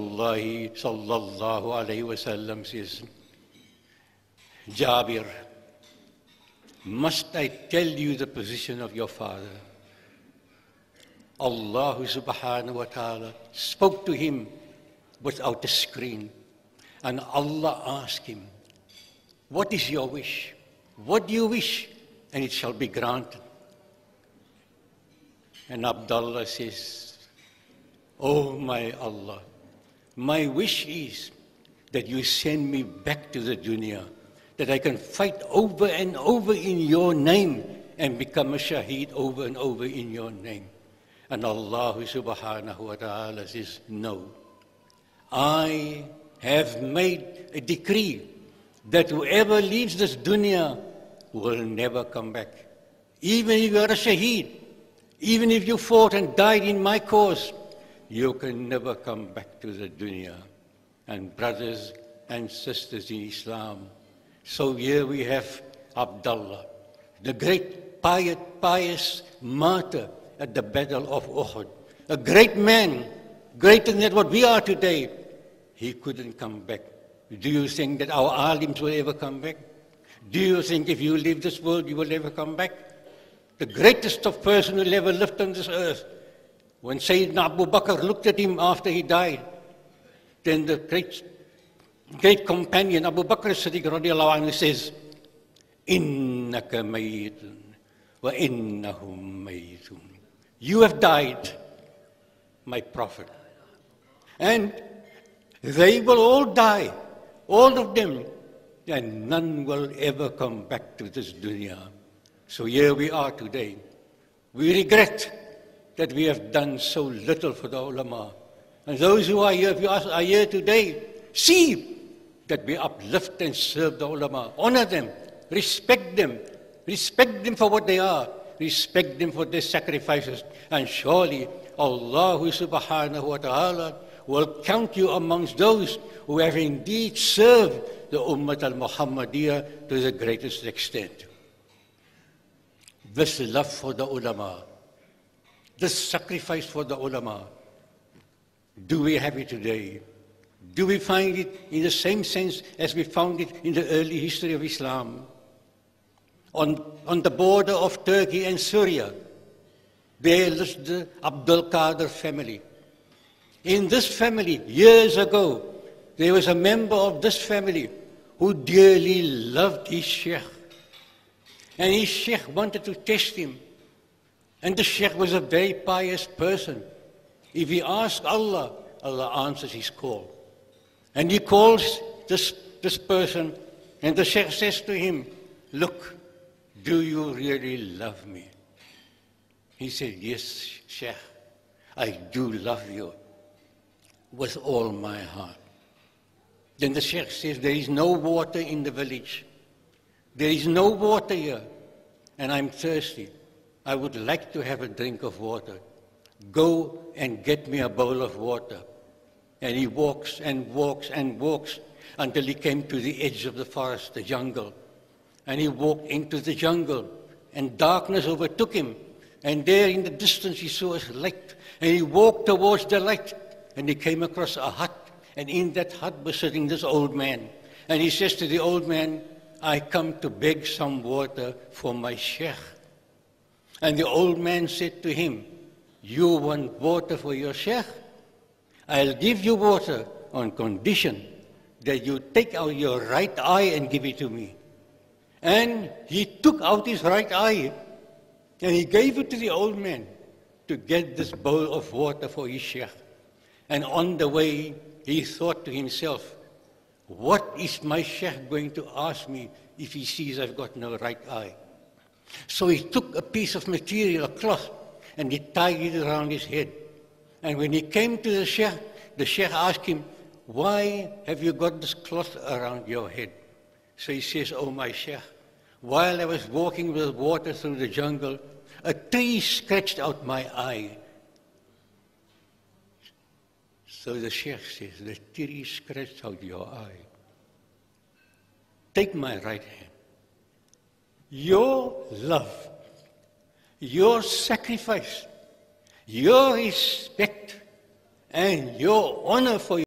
Rasulullah sallallahu alayhi wa sallam says, Jabir, must I tell you the position of your father? Allah subhanahu wa ta'ala spoke to him without a screen. And Allah asked him, what is your wish? What do you wish? And it shall be granted. And Abdullah says, oh my Allah, my wish is that you send me back to the dunya, that I can fight over and over in your name and become a shaheed over and over in your name. And Allah subhanahu wa ta'ala says, no. I have made a decree that whoever leaves this dunya will never come back. Even if you are a shaheed, even if you fought and died in my cause, you can never come back to the dunya. And brothers and sisters in Islam, so here we have Abdullah, the great pious martyr at the Battle of Uhud. A great man, greater than what we are today. He couldn't come back. Do you think that our alims will ever come back? Do you think if you leave this world, you will ever come back? The greatest of person who ever lived on this earth. When Sayyidina Abu Bakr looked at him after he died, then the great companion Abu Bakr Siddiq radiallahu anhu says, Innaka mayitun wa innahum mayitun. You have died, my prophet. And they will all die, all of them, and none will ever come back to this dunya. So here we are today. We regret that we have done so little for the ulama. And those who are here, if you are here today, see that we uplift and serve the ulama. Honor them, respect them for what they are, respect them for their sacrifices. And surely Allah subhanahu wa ta'ala will count you amongst those who have indeed served the Ummah al-Muhammadiyah to the greatest extent. This love for the ulama, this sacrifice for the ulama, do we have it today? Do we find it in the same sense as we found it in the early history of Islam? On the border of Turkey and Syria, there lives the Abdul Qadir family. In this family, years ago, there was a member of this family who dearly loved his sheikh. And his sheikh wanted to test him. And the sheikh was a very pious person. If he asked Allah, Allah answers his call. And he calls this person, and the sheikh says to him, look, do you really love me? He said, yes, sheikh, I do love you with all my heart. Then the sheikh says, there is no water in the village. There is no water here, and I'm thirsty. I would like to have a drink of water. Go and get me a bowl of water. And he walks and walks and walks until he came to the edge of the forest, the jungle. And he walked into the jungle, and darkness overtook him. And there in the distance he saw a light, and he walked towards the light, and he came across a hut. And in that hut was sitting this old man. And he says to the old man, I come to beg some water for my sheikh. And the old man said to him, you want water for your sheikh? I'll give you water on condition that you take out your right eye and give it to me. And he took out his right eye and he gave it to the old man to get this bowl of water for his sheikh. And on the way, he thought to himself, what is my sheikh going to ask me if he sees I've got no right eye? So he took a piece of material, a cloth, and he tied it around his head. And when he came to the sheikh asked him, why have you got this cloth around your head? So he says, oh my sheikh, while I was walking with water through the jungle, a tree scratched out my eye. So the sheikh says, the tree scratched out your eye. Take my right hand. Your love, your sacrifice, your respect, and your honor for